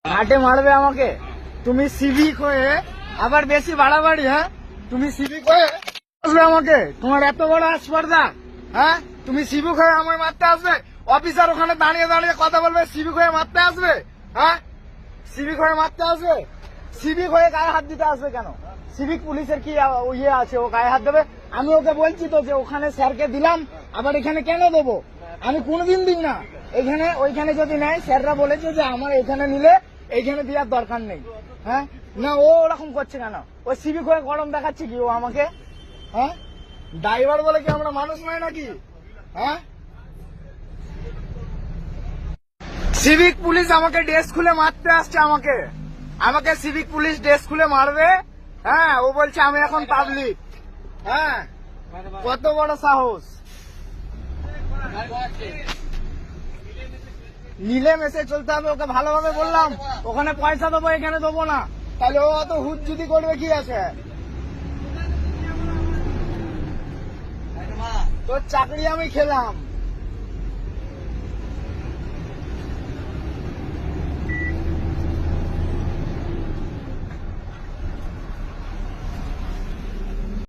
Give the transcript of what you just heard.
ঘাটে মারবে আমাকে? তুমি সিভিক হয়ে আবার বেশি বাড়াবাড়ি, হ্যাঁ? তুমি সিভিক হয়ে আসবে আমাকে? তোমার এত বড় আসপর্দা, হ্যাঁ? তুমি সিভিক হয়ে আমায় মারতে আসবে? অফিসার ওখানে দাঁড়িয়ে দাঁড়িয়ে কথা বলবে, সিভিক হয়ে মারতে আসবে? হ্যাঁ, সিভিক হয়ে মারতে আসবে? সিভিক হয়ে গায়ে হাত দিতে আসবে কেন? সিভিক পুলিশের কি ইয়ে আছে ও গায়ে হাত দেবে? আমি ওকে বলছি তো যে ওখানে স্যারকে দিলাম, আবার এখানে কেন দেবো? আমি কোনোদিন দিই না। এখানে ওইখানে যদি নেয়, স্যাররা বলেছে যে আমার এখানে নিলে এইখানে দেওয়ার দরকার নেই। হ্যাঁ, না ও ওরকম করছে কেন? ও সিভিক হয়ে গরম দেখাচ্ছে কি ও আমাকে? হ্যাঁ, ড্রাইভার বলে কি আমরা মানুষ নয় নাকি? হ্যাঁ, সিভিক পুলিশ আমাকে ড্রেস খুলে মারতে আসছে। আমাকে আমাকে সিভিক পুলিশ ড্রেস খুলে মারবে? হ্যাঁ, ও বলছে আমি এখন পাবলিক। হ্যাঁ, কত বড় সাহস! মিলে মেসে চলতে হবে, ওকে ভালোভাবে বললাম। ওখানে পয়সা দেবো, এখানে দেবো না। তাহলে ও অত হুজ্জুতি করবে কি আছে? তোর চাকরি আমি খেলাম।